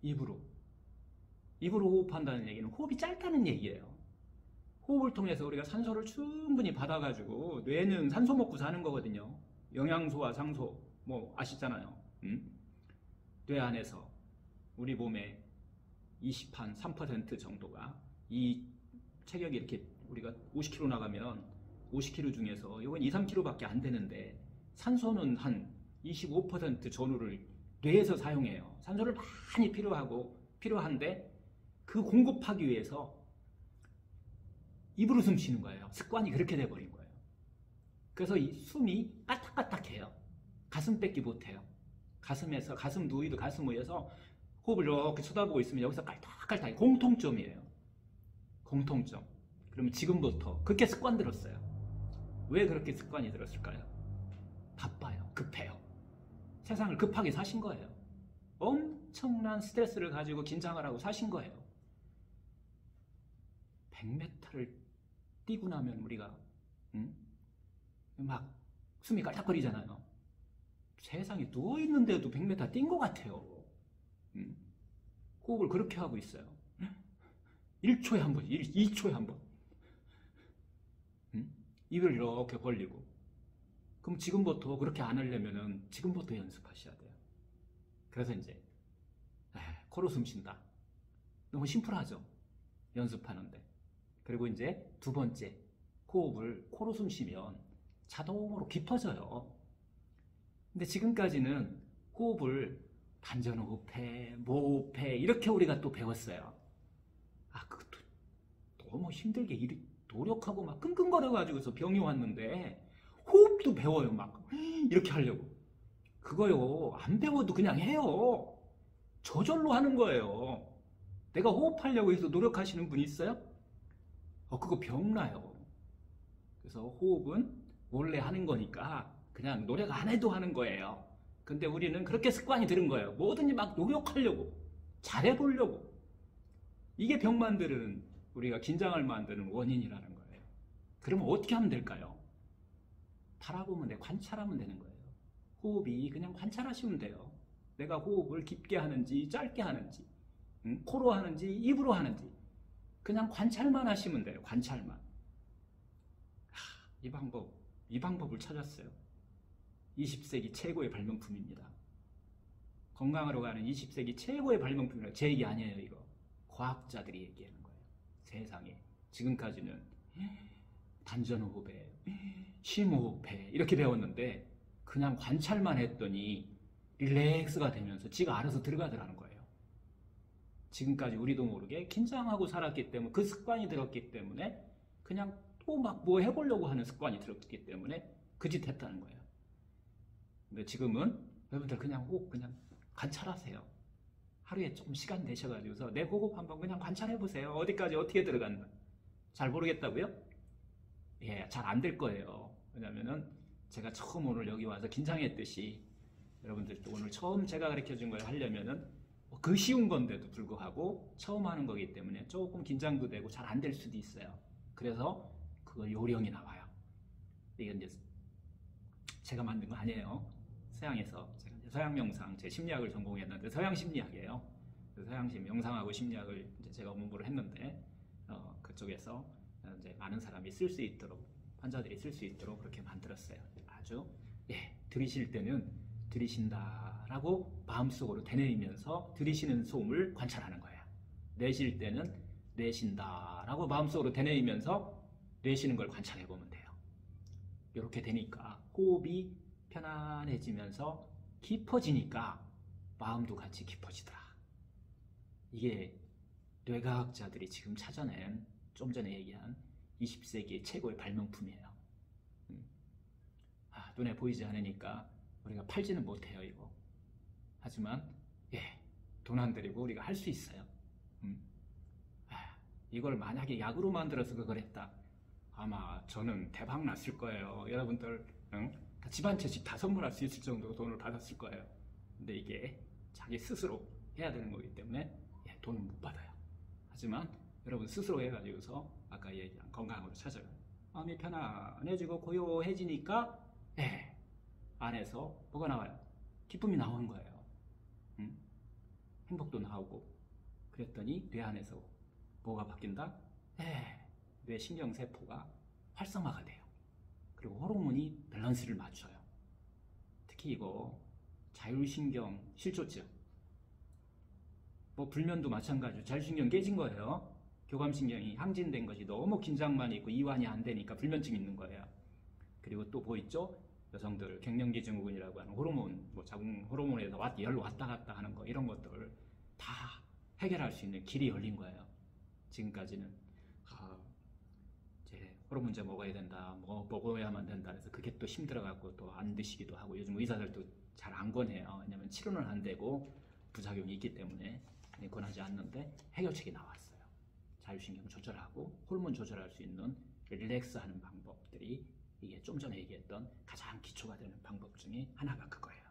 입으로 호흡한다는 얘기는 호흡이 짧다는 얘기예요. 호흡을 통해서 우리가 산소를 충분히 받아가지고 뇌는 산소 먹고 사는 거거든요. 영양소와 상소 뭐 아시잖아요. 뇌 안에서 우리 몸의 3% 정도가 이 체격이 이렇게 우리가 50kg 나가면 50kg 중에서 이건 2, 3kg밖에 안 되는데 산소는 한 25% 전후를 뇌에서 사용해요. 산소를 많이 필요한데 그 공급하기 위해서 입으로 숨 쉬는 거예요. 습관이 그렇게 돼버린 거예요. 그래서 이 숨이 까딱까딱해요. 가슴 뺏기 못해요. 가슴에서 가슴 누이도 가슴 위에서 호흡을 이렇게 쳐다보고 있으면 여기서 깔딱깔딱 공통점이에요. 공통점. 그러면 지금부터 그렇게 습관 들었어요. 왜 그렇게 습관이 들었을까요? 바빠요. 급해요. 세상을 급하게 사신 거예요. 엄청난 스트레스를 가지고 긴장을 하고 사신 거예요. 100m를 뛰고 나면 우리가 막 숨이 깔딱거리잖아요. 세상에 누워있는데도 100m 뛴 것 같아요. 호흡을 그렇게 하고 있어요. 1초에 한 번, 2초에 한 번. 입을 이렇게 벌리고. 그럼 지금부터 그렇게 안 하려면은 지금부터 연습하셔야 돼요. 그래서 이제 코로 숨 쉰다. 너무 심플하죠? 연습하는데. 그리고 이제 두 번째, 호흡을 코로 숨 쉬면 자동으로 깊어져요. 근데 지금까지는 호흡을 단전호흡해, 모호흡해 이렇게 우리가 또 배웠어요. 그것도 너무 힘들게 노력하고 막 끙끙거려가지고서 병이 왔는데 호흡도 배워요. 막 이렇게 하려고. 그거요 안 배워도 그냥 해요. 저절로 하는 거예요. 내가 호흡하려고 해서 노력하시는 분 있어요? 그거 병나요. 그래서 호흡은 원래 하는 거니까 그냥 노력 안 해도 하는 거예요. 근데 우리는 그렇게 습관이 들은 거예요. 뭐든지 막 노력하려고, 잘해보려고. 이게 병 만드는, 우리가 긴장을 만드는 원인이라는 거예요. 그러면 어떻게 하면 될까요? 바라보면 돼, 관찰하면 되는 거예요. 호흡이 그냥 관찰하시면 돼요. 내가 호흡을 깊게 하는지 짧게 하는지, 코로 하는지 입으로 하는지 그냥 관찰만 하시면 돼요. 관찰만. 이 방법을 찾았어요. 20세기 최고의 발명품입니다. 건강으로 가는 20세기 최고의 발명품이라 제 얘기 아니에요. 이거 과학자들이 얘기하는 거예요. 세상에 지금까지는 단전호흡에 심호흡에 이렇게 배웠는데 그냥 관찰만 했더니 릴렉스가 되면서 지가 알아서 들어가더라는 거예요. 지금까지 우리도 모르게 긴장하고 살았기 때문에 그 습관이 들었기 때문에 그냥 또 막 뭐 해보려고 하는 습관이 들었기 때문에 그 짓 했다는 거예요. 근데 지금은 여러분들 그냥 호흡 그냥 관찰하세요. 하루에 조금 시간 내셔가지고서 내 호흡 한번 그냥 관찰해보세요. 어디까지 어떻게 들어갔나. 잘 모르겠다고요? 잘 안 될 거예요. 왜냐면은 제가 처음 오늘 여기 와서 긴장했듯이 여러분들도 오늘 처음 제가 가르쳐준 걸 하려면은 그 쉬운 건데도 불구하고 처음 하는 거기 때문에 조금 긴장도 되고 잘 안 될 수도 있어요. 그래서 그거 요령이 나와요. 이게 이제 제가 만든 거 아니에요. 서양에서 제가 이제 서양 명상, 제 심리학을 전공했는데 서양 심리학이에요. 서양 명상하고 심리학을 이제 제가 공부를 했는데 그쪽에서 이제 많은 사람이 쓸 수 있도록 환자들이 쓸 수 있도록 그렇게 만들었어요. 아주 들이실 때는 들이신다라고 마음속으로 되뇌이면서 들이시는 소음을 관찰하는 거예요. 내쉴 때는 내쉰다라고 마음속으로 되뇌이면서 내쉬는 걸 관찰해 보면 돼요. 이렇게 되니까 호흡이 편안해지면서 깊어지니까 마음도 같이 깊어지더라. 이게 뇌과학자들이 지금 찾아낸 좀 전에 얘기한 20세기의 최고의 발명품이에요. 눈에 보이지 않으니까 우리가 팔지는 못해요, 이거. 하지만 돈 안 들이고 우리가 할 수 있어요. 이걸 만약에 약으로 만들어서 그걸 했다. 아마 저는 대박 났을 거예요. 여러분들 집 한 채씩 다 선물할 수 있을 정도로 돈을 받았을 거예요. 근데 이게 자기 스스로 해야 되는 거기 때문에 돈은 못 받아요. 하지만 여러분 스스로 해가지고서 아까 얘기한 건강으로 찾아요. 마음이 편안해지고 고요해지니까 안에서 뭐가 나와요? 기쁨이 나오는 거예요. 행복도 나오고. 그랬더니 뇌 안에서 뭐가 바뀐다? 뇌 신경세포가 활성화가 돼요. 그리고 호르몬이 밸런스를 맞춰요. 특히 이거 자율신경 실조증, 불면도 마찬가지로 자율신경 깨진 거예요. 교감신경이 항진된 것이 너무 긴장만 있고 이완이 안 되니까 불면증이 있는 거예요. 그리고 또 뭐 있죠? 여성들 갱년기 증후군이라고 하는 호르몬, 자궁 호르몬에서 열로 왔다 갔다 하는 거, 이런 것들을 다 해결할 수 있는 길이 열린 거예요. 지금까지는 이제 호르몬제 먹어야 된다, 먹어야만 된다 해서 그게 또 힘들어갖고 또 안 드시기도 하고, 요즘 의사들도 잘 안 권해요. 왜냐면 치료는 안 되고 부작용이 있기 때문에 권하지 않는데 해결책이 나왔어요. 자율신경 조절하고 호르몬 조절할 수 있는 릴렉스하는 방법들이, 이게 좀 전에 얘기했던 가장 기초가 되는 방법 중에 하나가 그거예요.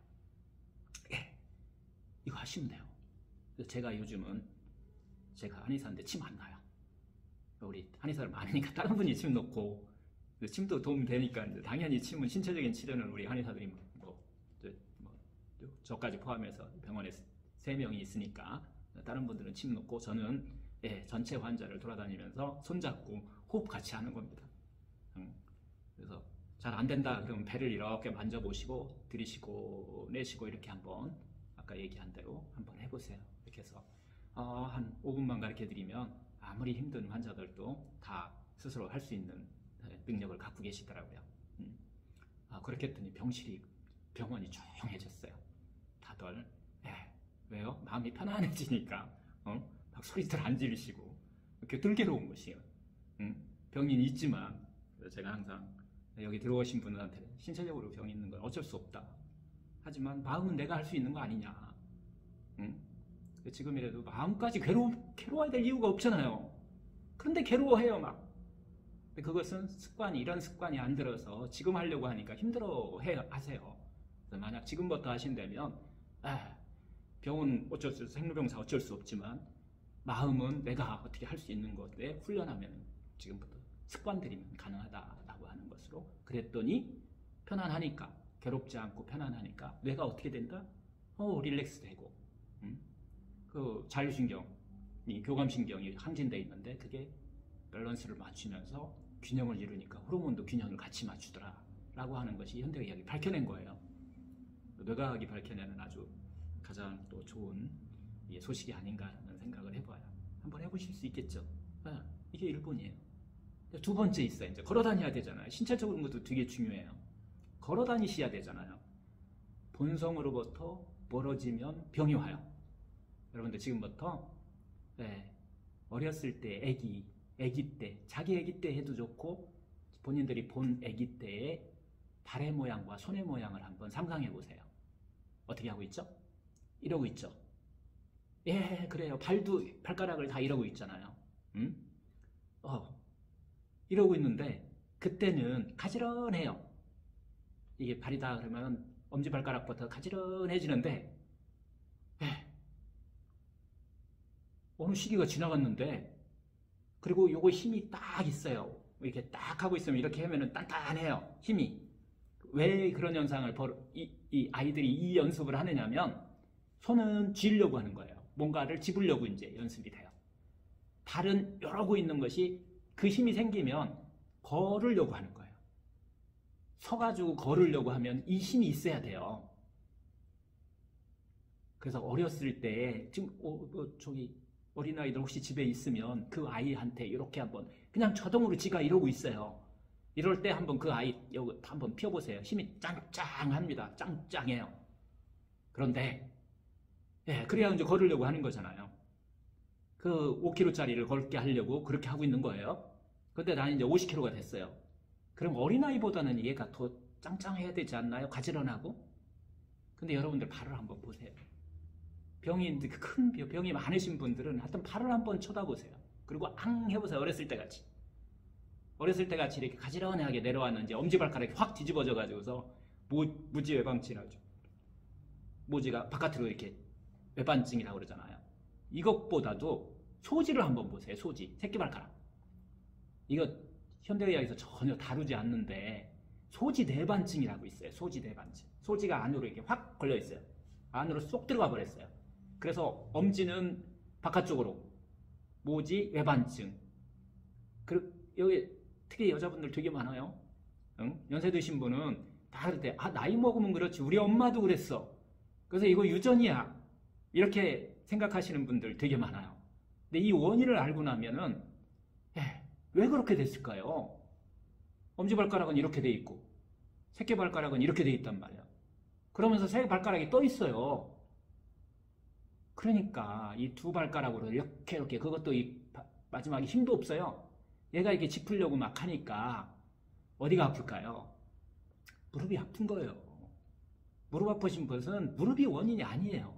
이거 하시면 돼요. 제가 요즘은 제가 한의사인데 침 안 나요. 우리 한의사를 많으니까 다른 분이 침 넣고, 침도 도움 되니까 당연히 침은 신체적인 치료는 우리 한의사들이 저까지 포함해서 병원에 3명이 있으니까 다른 분들은 침 넣고, 저는 전체 환자를 돌아다니면서 손잡고 호흡 같이 하는 겁니다. 그래서 잘 안 된다 그러면 배를 이렇게 만져보시고 들이쉬고 내쉬고 이렇게 한번 아까 얘기한 대로 한번 해보세요. 이렇게 해서 한 5분만 가르쳐 드리면 아무리 힘든 환자들도 다 스스로 할 수 있는 능력을 갖고 계시더라고요. 그렇게 했더니 병원이 조용해졌어요. 다들 왜요? 마음이 편안해지니까 막 소리들 안 지르시고 이렇게 덜 괴로운 것이에요. 병이 있지만 제가 항상 여기 들어오신 분들한테 신체적으로 병이 있는 건 어쩔 수 없다. 하지만 마음은 내가 할 수 있는 거 아니냐. 지금이라도 마음까지 괴로워야 될 이유가 없잖아요. 그런데 괴로워해요 막. 근데 그것은 이런 습관이 안 들어서 지금 하려고 하니까 힘들어하세요. 그래서 만약 지금부터 하신다면 병은 어쩔 수 없어, 생로병사 어쩔 수 없지만 마음은 내가 어떻게 할 수 있는 것에 훈련하면 지금부터 습관들이면 가능하다라고 하는 것으로. 그랬더니 편안하니까, 괴롭지 않고 편안하니까 뇌가 어떻게 된다? 릴렉스 되고, 그 자율신경이, 교감신경이 항진되어 있는데 그게 밸런스를 맞추면서 균형을 이루니까 호르몬도 균형을 같이 맞추더라 라고 하는 것이 현대의학이 밝혀낸 거예요. 뇌과학이 밝혀내는 아주 가장 또 좋은 소식이 아닌가 하는 생각을 해봐요. 한번 해보실 수 있겠죠? 이게 1번이에요. 두 번째 있어요. 이제 걸어 다녀야 되잖아요. 신체적인 것도 되게 중요해요. 걸어 다니셔야 되잖아요. 본성으로부터 멀어지면 병이 와요. 여러분들 지금부터 어렸을 때 아기 때, 자기 아기 때 해도 좋고 본인들이 본 아기 때의 발의 모양과 손의 모양을 한번 상상해 보세요. 어떻게 하고 있죠? 이러고 있죠. 그래요. 발가락을 다 이러고 있잖아요. 이러고 있는데 그때는 가지런해요. 이게 발이다 그러면 엄지발가락부터 가지런해지는데 어느 시기가 지나갔는데, 그리고 요거 힘이 딱 있어요. 이렇게 딱 하고 있으면 이렇게 하면은 단단해요. 힘이. 왜 그런 현상을 이 아이들이 이 연습을 하느냐면 손은 쥐려고 하는 거예요. 뭔가를 집으려고 이제 연습이 돼요. 발은 이러고 있는 것이 그 힘이 생기면 걸으려고 하는 거예요. 서가지고 걸으려고 하면 이 힘이 있어야 돼요. 그래서 어렸을 때 지금 저기 어린아이들 혹시 집에 있으면 그 아이한테 이렇게 한번 그냥 자동으로 지가 이러고 있어요. 이럴 때 한번 그 아이 여기 한번 펴보세요. 힘이 짱짱합니다. 짱짱해요. 그런데 그래야 이제 걸으려고 하는 거잖아요. 그 5kg짜리를 걸게 하려고 그렇게 하고 있는 거예요. 근데 나는 이제 50kg가 됐어요. 그럼 어린아이보다는 얘가 더 짱짱해야 되지 않나요? 가지런하고? 근데 여러분들 발을 한번 보세요. 큰 병이 많으신 분들은 하여튼 발을 한번 쳐다보세요. 그리고 앙 해보세요. 어렸을 때 같이. 어렸을 때 같이 이렇게 가지런하게 내려왔는지 엄지발가락이 확 뒤집어져 가지고서 무지 외반증이라죠. 모지가 바깥으로 이렇게 외반증이라고 그러잖아요. 이것보다도 소지를 한번 보세요. 소지. 새끼발가락. 이거 현대의학에서 전혀 다루지 않는데 소지 내반증이라고 있어요. 소지 내반증. 소지가 안으로 이렇게 확 걸려 있어요. 안으로 쏙 들어가 버렸어요. 그래서 엄지는 바깥쪽으로, 모지 외반증. 그리고 여기 특히 여자분들 되게 많아요. 응? 연세 드신 분은 다 그럴 때 나이 먹으면 그렇지 우리 엄마도 그랬어. 그래서 이거 유전이야. 이렇게 생각하시는 분들 되게 많아요. 근데 이 원인을 알고 나면은 왜 그렇게 됐을까요? 엄지발가락은 이렇게 돼 있고 새끼발가락은 이렇게 돼 있단 말이야. 그러면서 새발가락이 떠 있어요. 그러니까 이 두 발가락으로 이렇게 그것도 마지막에 힘도 없어요. 얘가 이렇게 짚으려고 막 하니까 어디가 아플까요? 무릎이 아픈 거예요. 무릎 아프신 것은 무릎이 원인이 아니에요.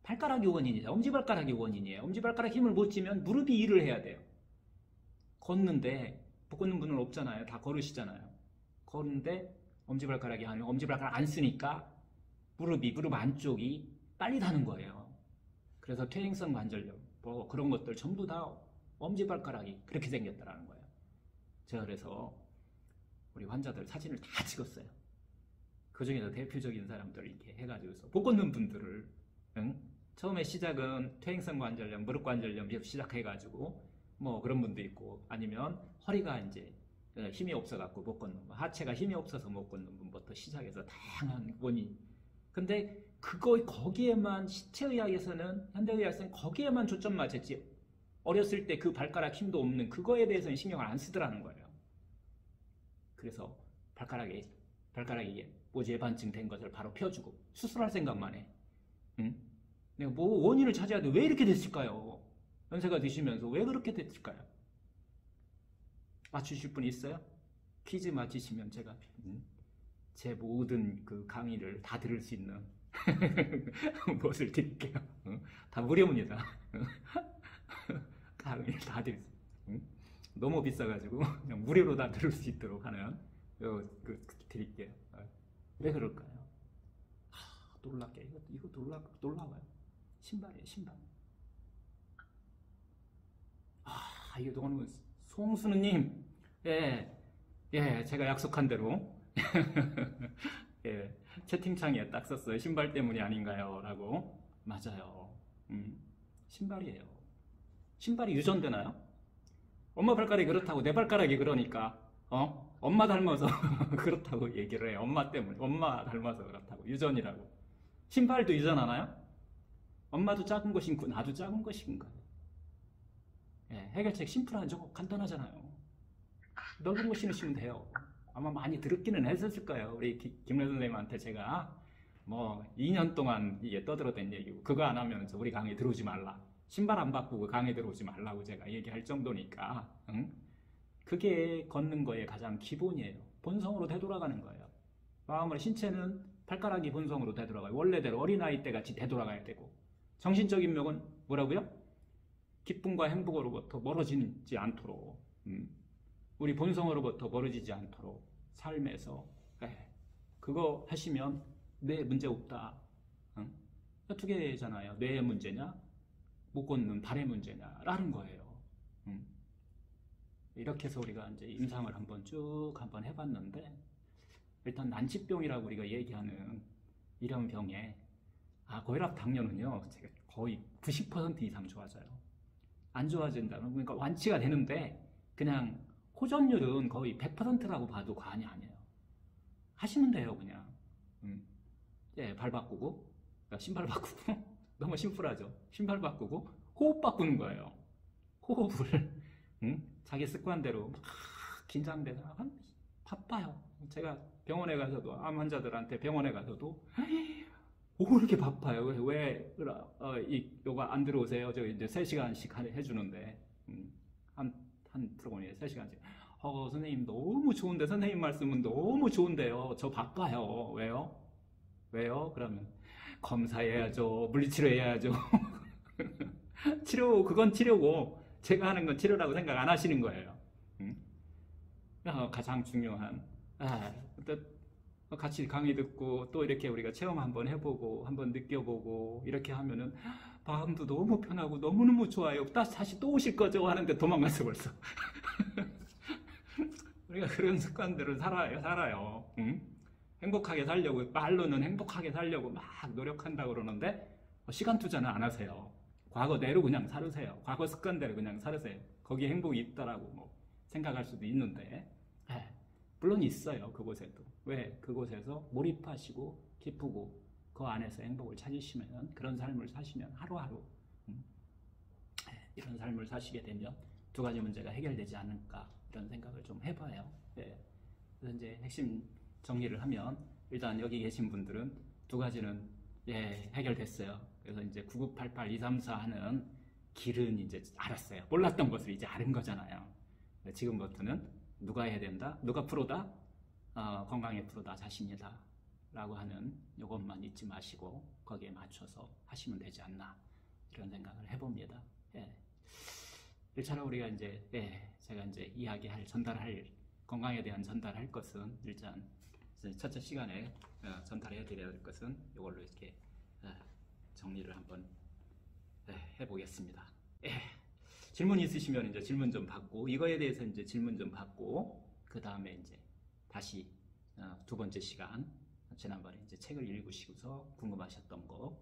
발가락이 원인이죠. 엄지발가락이 원인이에요. 엄지발가락 힘을 못 주면 무릎이 일을 해야 돼요. 걷는데 못 걷는 분은 없잖아요. 다 걸으시잖아요. 걷는데 엄지발가락이 아니면 엄지발가락 안 쓰니까 무릎 안쪽이 빨리 닿는 거예요. 그래서 퇴행성 관절염 뭐 그런 것들 전부 다 엄지발가락이 그렇게 생겼다라는 거예요. 제가 그래서 우리 환자들 사진을 다 찍었어요. 그 중에서 대표적인 사람들 이렇게 해가지고서 못 걷는 분들을 처음에 시작은 퇴행성 관절염, 무릎 관절염 시작해가지고 뭐 그런 분도 있고 아니면 허리가 이제 힘이 없어갖고 못 걷는 분, 하체가 힘이 없어서 못 걷는 분부터 시작해서 다양한 원인. 근데 거기에만 시체의학에서는 현대의학에서는 거기에만 초점 맞췄지 어렸을 때 그 발가락 힘도 없는 그거에 대해서는 신경을 안 쓰더라는 거예요. 그래서 발가락이 모지 외반증 된 것을 바로 펴주고 수술할 생각만 해. 내가 뭐 원인을 찾아야 돼. 왜 이렇게 됐을까요? 연세가 드시면서 왜 그렇게 됐을까요? 맞추실 분 있어요? 퀴즈 맞히시면 제가 제 모든 그 강의를 다 들을 수 있는 무엇을 드릴게요. 다 무료입니다. 강의를 다 드릴 수 너무 비싸가지고 그냥 무료로 다 들을 수 있도록 하는 드릴게요. 왜 그럴까요? 놀랍게 이거 놀라워요. 신발이에요, 신발. 이거 너무 송순우님, 제가 약속한 대로 채팅창에 딱 썼어요. 신발 때문이 아닌가요? 라고. 맞아요. 신발이에요. 신발이 유전되나요? 엄마 발가락이 그렇다고 내 발가락이 그러니까 엄마 닮아서 그렇다고 얘기를 해요. 엄마 때문에. 엄마 닮아서 그렇다고. 유전이라고. 신발도 유전하나요? 엄마도 작은 거 신고 나도 작은 거 신고. 해결책 심플하죠. 간단하잖아요. 넓은 거 신으시면 돼요. 아마 많이 들었기는 했었을 거예요. 우리 김래 선생님한테 제가 뭐 2년 동안 이게 떠들어댄 얘기고 그거 안 하면 우리 강의 들어오지 말라. 신발 안 바꾸고 강의 들어오지 말라고 제가 얘기할 정도니까 그게 걷는 거의 가장 기본이에요. 본성으로 되돌아가는 거예요. 마음으로 신체는 발가락이 본성으로 되돌아가요. 원래대로 어린아이 때 같이 되돌아가야 되고 정신적인 면은 뭐라고요? 기쁨과 행복으로부터 멀어지지 않도록 우리 본성으로부터 멀어지지 않도록 삶에서 그거 하시면 뇌 문제 없다. 두 개잖아요. 뇌의 문제냐 못 걷는 발의 문제냐라는 거예요. 이렇게 해서 우리가 이제 임상을 한번 쭉 해봤는데 일단 난치병이라고 우리가 얘기하는 이런 병에 고혈압 당뇨는요 제가 거의 90% 이상 좋아져요. 안 좋아진다면 그러니까 완치가 되는데 그냥 호전율은 거의 100%라고 봐도 과언이 아니에요. 하시면 돼요 그냥. 예, 발 바꾸고 그러니까 신발 바꾸고 너무 심플하죠. 신발 바꾸고 호흡 바꾸는 거예요. 호흡을 자기 습관대로 막 긴장돼서 바빠요. 제가 병원에 가서도 암 환자들한테 병원에 가서도 오 이렇게 바빠요. 왜 요가 안 들어오세요? 저 이제 3시간씩 해주는데 한 프로그램에 3시간씩 선생님 너무 좋은데 선생님 말씀은 너무 좋은데요. 저 바빠요. 왜요? 그러면 검사해야죠. 물리치료해야죠. 그건 치료고 제가 하는 건 치료라고 생각 안 하시는 거예요. 가장 중요한 같이 강의 듣고 또 이렇게 우리가 체험 한번 해보고 한번 느껴보고 이렇게 하면은 마음도 너무 편하고 너무너무 좋아요. 다시 또 오실 거죠? 하는데 도망갔어 벌써. 우리가 그런 습관들을 살아요. 행복하게 살려고 말로는 행복하게 살려고 막 노력한다고 그러는데 시간 투자는 안 하세요. 과거대로 그냥 살으세요. 과거 습관대로 그냥 살으세요. 거기에 행복이 있다라고 뭐 생각할 수도 있는데 물론 있어요. 그곳에도. 왜? 그곳에서 몰입하시고 기쁘고 그 안에서 행복을 찾으시면 그런 삶을 사시면 하루하루 이런 삶을 사시게 되면 2가지 문제가 해결되지 않을까 이런 생각을 좀 해봐요. 그래서 이제 핵심 정리를 하면 일단 여기 계신 분들은 2가지는 해결됐어요. 그래서 이제 9988, 234 하는 길은 이제 알았어요. 몰랐던 것을 이제 아는 거잖아요. 지금부터는 누가 해야 된다? 누가 프로다? 건강의 프로다 자신이다 라고 하는 이것만 잊지 마시고 거기에 맞춰서 하시면 되지 않나 이런 생각을 해봅니다. 1차로 우리가 이제 제가 이제 전달할 건강에 대한 전달할 것은 일단 첫째 시간에 전달해 드려야 될 것은 이걸로 이렇게 정리를 한번 해보겠습니다. 질문 있으시면 이제 질문 좀 받고 이거에 대해서 이제 질문 좀 받고 그 다음에 이제 다시 2번째 시간 지난번에 이제 책을 읽으시고서 궁금하셨던 거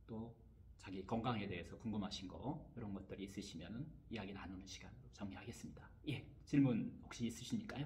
또 자기 건강에 대해서 궁금하신 거 이런 것들이 있으시면 이야기 나누는 시간으로 정리하겠습니다. 질문 혹시 있으십니까요?